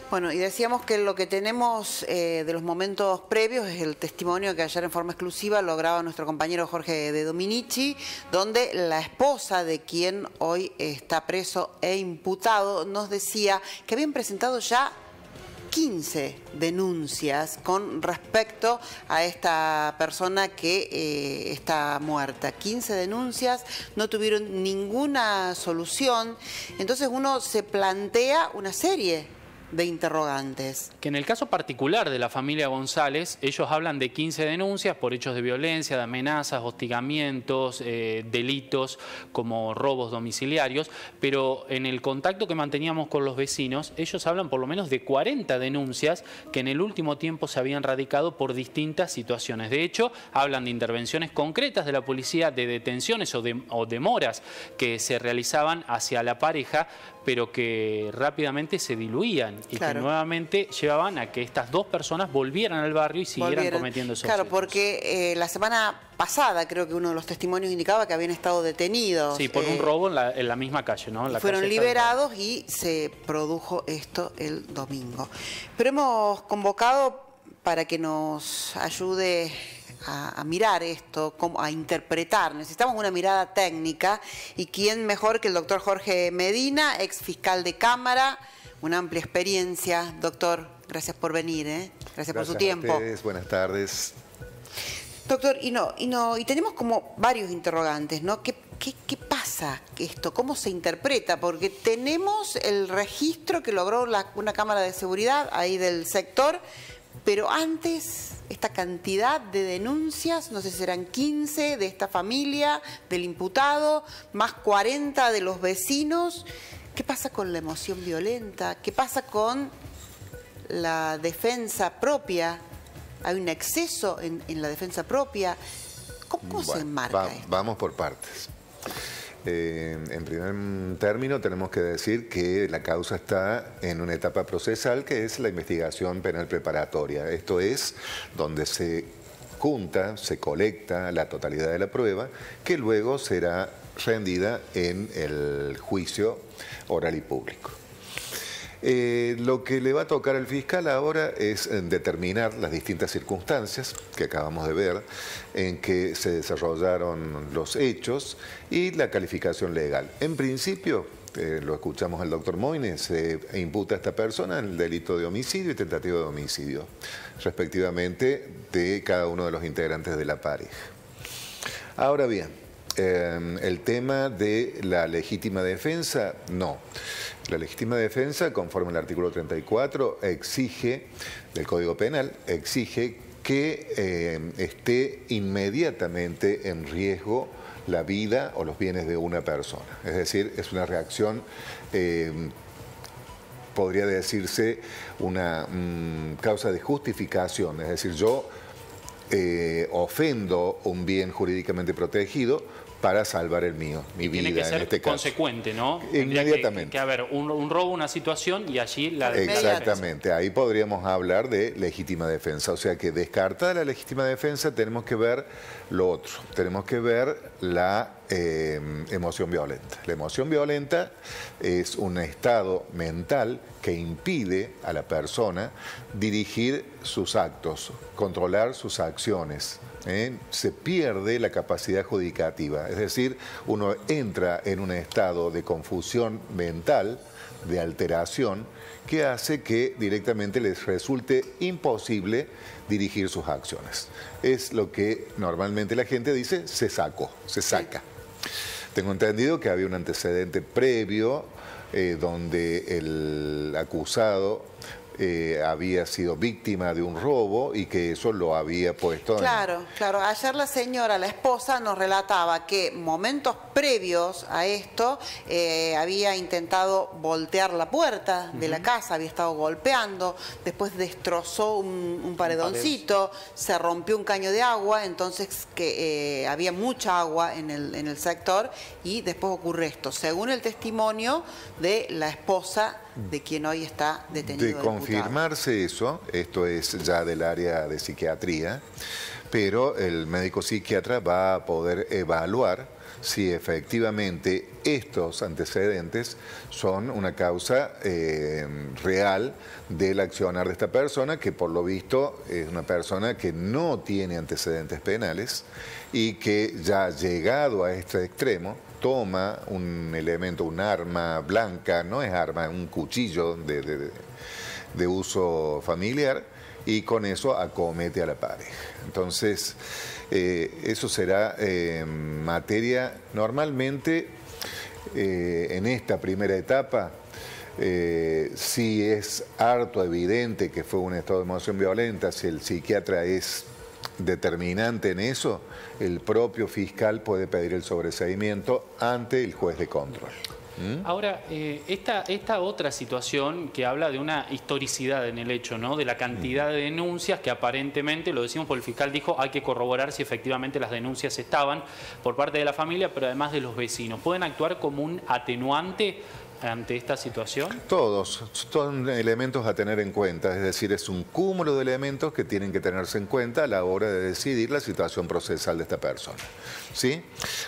Bueno, y decíamos que lo que tenemos de los momentos previos es el testimonio que ayer en forma exclusiva lograba nuestro compañero Jorge de Dominici, donde la esposa de quien hoy está preso e imputado nos decía que habían presentado ya 15 denuncias con respecto a esta persona que está muerta. 15 denuncias, no tuvieron ninguna solución. Entonces uno se plantea una serie de interrogantes. Que en el caso particular de la familia González, ellos hablan de 15 denuncias por hechos de violencia, de amenazas, hostigamientos, delitos como robos domiciliarios, pero en el contacto que manteníamos con los vecinos, ellos hablan por lo menos de 40 denuncias que en el último tiempo se habían radicado por distintas situaciones. De hecho, hablan de intervenciones concretas de la policía, de detenciones o demoras que se realizaban hacia la pareja, pero que rápidamente se diluían y que nuevamente llevaban a que estas dos personas volvieran al barrio y siguieran cometiendo esos Claro, hechos. porque la semana pasada creo que uno de los testimonios indicaba que habían estado detenidos. Sí, por un robo en la misma calle, ¿no? Fueron liberados y se produjo esto el domingo. Pero hemos convocado para que nos ayude a mirar esto, a interpretar. Necesitamos una mirada técnica y quién mejor que el doctor Jorge Medina, ex fiscal de Cámara, una amplia experiencia. Doctor, gracias por venir, gracias por su tiempo. A ustedes, buenas tardes. Doctor, y tenemos como varios interrogantes, ¿no? ¿Qué pasa esto? ¿Cómo se interpreta? Porque tenemos el registro que logró una cámara de seguridad ahí del sector, pero antes esta cantidad de denuncias, no sé si serán 15 de esta familia, del imputado, más 40 de los vecinos. ¿Qué pasa con la emoción violenta? ¿Qué pasa con la defensa propia? ¿Hay un exceso en la defensa propia? ¿Cómo se enmarca esto? Vamos por partes. En primer término tenemos que decir que la causa está en una etapa procesal que es la investigación penal preparatoria. Esto es donde se junta, se colecta la totalidad de la prueba que luego será rendida en el juicio oral y público. Lo que le va a tocar al fiscal ahora es determinar las distintas circunstancias que acabamos de ver en que se desarrollaron los hechos y la calificación legal. En principio, lo escuchamos al doctor Moines, se imputa a esta persona en el delito de homicidio y tentativa de homicidio, respectivamente de cada uno de los integrantes de la pareja. Ahora bien, el tema de la legítima defensa, no. La legítima defensa, conforme al artículo 34, exige, del Código Penal, exige que esté inmediatamente en riesgo la vida o los bienes de una persona. Es decir, es una reacción, podría decirse, una causa de justificación. Es decir, yo ofendo un bien jurídicamente protegido para salvar el mío, mi vida. Tiene que ser en este caso consecuente, ¿no? Inmediatamente. Que haber un robo, una situación y allí la Exactamente, ahí podríamos hablar de legítima defensa. O sea que descartada la legítima defensa tenemos que ver lo otro, tenemos que ver la emoción violenta. La emoción violenta es un estado mental que impide a la persona dirigir sus actos, controlar sus acciones. Se pierde la capacidad judicativa, es decir, uno entra en un estado de confusión mental, de alteración, que hace que directamente les resulte imposible dirigir sus acciones. Es lo que normalmente la gente dice, se saca. Tengo entendido que había un antecedente previo donde el acusado había sido víctima de un robo y que eso lo había puesto Claro. Ayer la señora, la esposa, nos relataba que momentos previos a esto había intentado voltear la puerta de la casa, había estado golpeando, después destrozó un paredoncito, se rompió un caño de agua, entonces que había mucha agua en el sector y después ocurre esto, según el testimonio de la esposa de quien hoy está detenido. De confirmarse eso, esto es ya del área de psiquiatría, pero el médico psiquiatra va a poder evaluar si efectivamente estos antecedentes son una causa real del accionar de esta persona, que por lo visto es una persona que no tiene antecedentes penales y que ya llegado a este extremo toma un elemento, un arma blanca, no es arma, un cuchillo de uso familiar, y con eso acomete a la pareja. Entonces, eso será materia, normalmente en esta primera etapa, si es harto evidente que fue un estado de emoción violenta, si el psiquiatra es determinante en eso, el propio fiscal puede pedir el sobreseimiento ante el juez de control. Ahora, esta otra situación que habla de una historicidad en el hecho, ¿no? De la cantidad de denuncias que aparentemente, lo decimos por el fiscal, dijo hay que corroborar si efectivamente las denuncias estaban por parte de la familia, pero además de los vecinos. ¿Pueden actuar como un atenuante ante esta situación? Todos son elementos a tener en cuenta, es decir, es un cúmulo de elementos que tienen que tenerse en cuenta a la hora de decidir la situación procesal de esta persona. ¿Sí?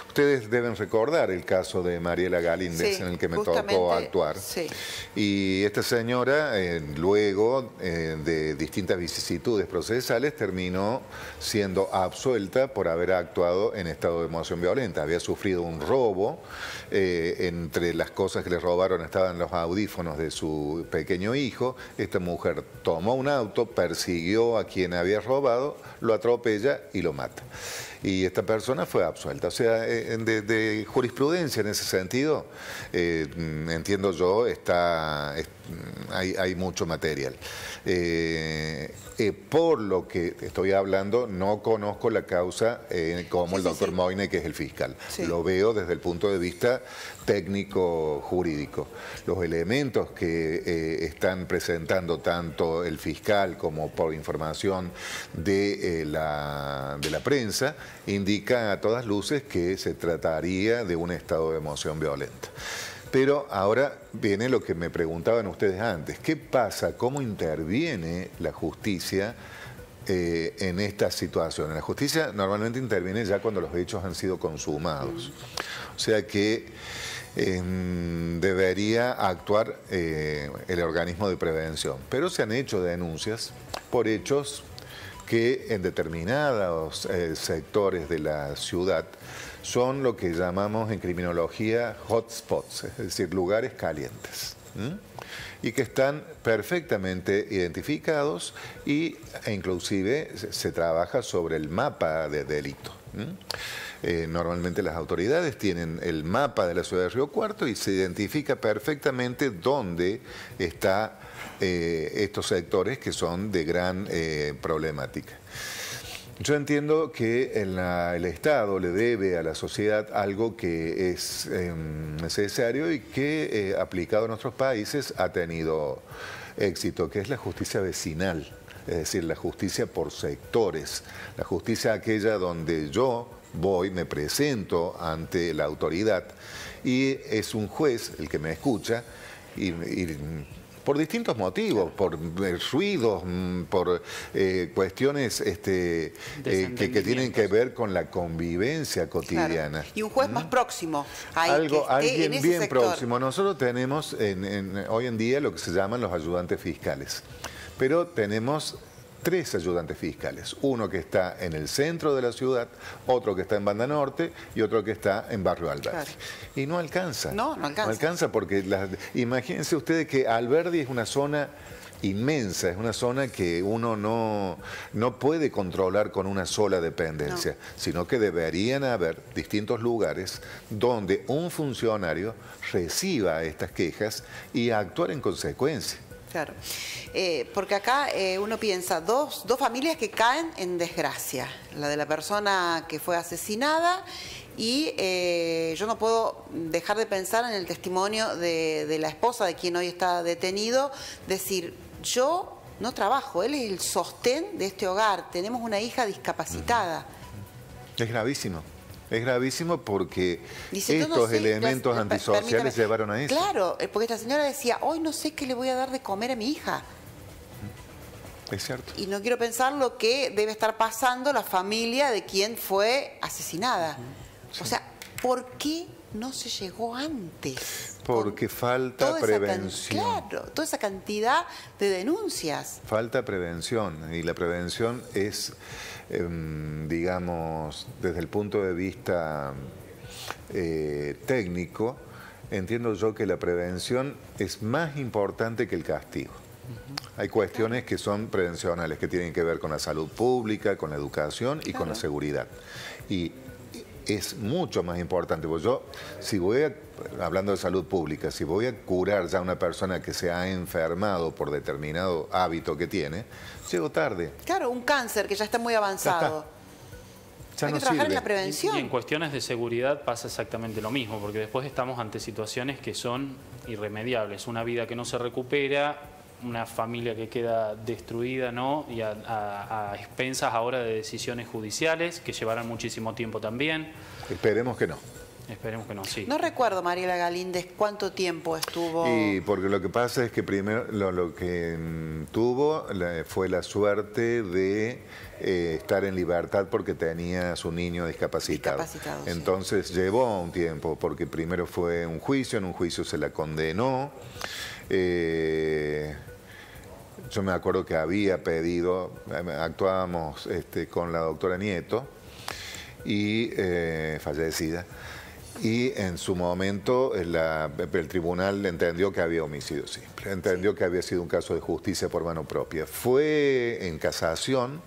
Ustedes deben recordar el caso de Mariela Galíndez, sí, en el que me tocó actuar. Sí. Y esta señora, luego de distintas vicisitudes procesales, terminó siendo absuelta por haber actuado en estado de emoción violenta. Había sufrido un robo, entre las cosas que le robaron estaban los audífonos de su pequeño hijo. Esta mujer tomó un auto, persiguió a quien había robado, lo atropella y lo mata. Y esta persona fue absuelta. O sea, de jurisprudencia en ese sentido, entiendo yo, hay mucho material. Por lo que estoy hablando, no conozco la causa como el doctor Moine, que es el fiscal. Sí. Lo veo desde el punto de vista técnico-jurídico. Los elementos que están presentando tanto el fiscal como por información de la prensa, indican a todas luces que se trataría de un estado de emoción violenta. Pero ahora viene lo que me preguntaban ustedes antes. ¿Qué pasa? ¿Cómo interviene la justicia en esta situación? La justicia normalmente interviene ya cuando los hechos han sido consumados. O sea que debería actuar el organismo de prevención. Pero se han hecho denuncias por hechos que en determinados sectores de la ciudad son lo que llamamos en criminología hotspots, es decir, lugares calientes, y que están perfectamente identificados e inclusive se trabaja sobre el mapa de delito. Normalmente las autoridades tienen el mapa de la ciudad de Río Cuarto y se identifica perfectamente dónde están estos sectores que son de gran problemática. Yo entiendo que el Estado le debe a la sociedad algo que es necesario y que aplicado en nuestros países ha tenido éxito, que es la justicia vecinal, es decir, la justicia por sectores, la justicia aquella donde yo voy, me presento ante la autoridad y es un juez el que me escucha y por distintos motivos, por ruidos, por cuestiones que tienen que ver con la convivencia cotidiana. Claro. Y un juez más próximo. Alguien bien próximo. Nosotros tenemos hoy en día lo que se llaman los ayudantes fiscales, pero tenemos 3 ayudantes fiscales, uno que está en el centro de la ciudad, otro que está en Banda Norte y otro que está en Barrio Alberdi. Claro. Y no alcanza. No alcanza. No alcanza porque, imagínense ustedes que Alberdi es una zona inmensa, es una zona que uno no puede controlar con una sola dependencia, sino que deberían haber distintos lugares donde un funcionario reciba estas quejas y actuar en consecuencia. Claro, porque acá uno piensa, dos familias que caen en desgracia, la de la persona que fue asesinada y yo no puedo dejar de pensar en el testimonio de la esposa de quien hoy está detenido, decir, yo no trabajo, él es el sostén de este hogar, tenemos una hija discapacitada. Es gravísimo. Es gravísimo porque estos elementos antisociales llevaron a eso. Claro, porque esta señora decía, hoy no sé qué le voy a dar de comer a mi hija. Es cierto. Y no quiero pensar lo que debe estar pasando la familia de quien fue asesinada. Sí. O sea, ¿Por qué no se llegó antes? Porque falta prevención. Claro, toda esa cantidad de denuncias. Falta prevención, y la prevención es, digamos, desde el punto de vista técnico, entiendo yo que la prevención es más importante que el castigo. Hay cuestiones que son prevencionales, que tienen que ver con la salud pública, con la educación y con la seguridad. Y es mucho más importante, porque yo, si voy hablando de salud pública, si voy a curar ya a una persona que se ha enfermado por determinado hábito que tiene, llego tarde. Claro, un cáncer que ya está muy avanzado. Hay que trabajar en la prevención. Y en cuestiones de seguridad pasa exactamente lo mismo, porque después estamos ante situaciones que son irremediables. Una vida que no se recupera, una familia que queda destruida, ¿no? Y a expensas ahora de decisiones judiciales que llevarán muchísimo tiempo también. Esperemos que no. Esperemos que no, sí. No recuerdo, Mariela Galíndez, cuánto tiempo estuvo. Y porque lo que pasa es que primero lo que tuvo fue la suerte de estar en libertad porque tenía a su niño discapacitado. Entonces llevó un tiempo, porque primero fue un juicio, en un juicio se la condenó. Yo me acuerdo que había pedido, actuábamos con la doctora Nieto, y fallecida, y en su momento el tribunal entendió que había homicidio simple, entendió que había sido un caso de justicia por mano propia. Fue en casación,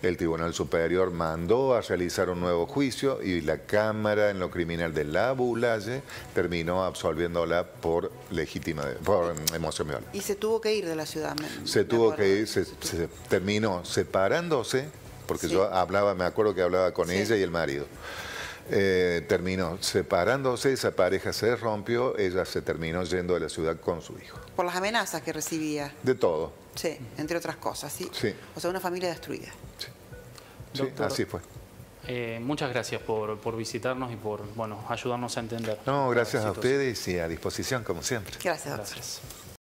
el Tribunal Superior mandó a realizar un nuevo juicio y la Cámara en lo criminal de la Bulaye terminó absolviéndola por por emoción violenta. Y se tuvo que ir de la ciudad. Se tuvo que ir, se terminó separándose, porque yo me acuerdo que hablaba con ella y el marido. Terminó separándose, esa pareja se rompió, ella se terminó yendo de la ciudad con su hijo. Por las amenazas que recibía. De todo. Sí, entre otras cosas, ¿sí? Sí. O sea, una familia destruida. Sí, Doctor, así fue. Muchas gracias por visitarnos y por ayudarnos a entender. No, gracias a ustedes y a disposición, como siempre. Gracias, doctor. Gracias.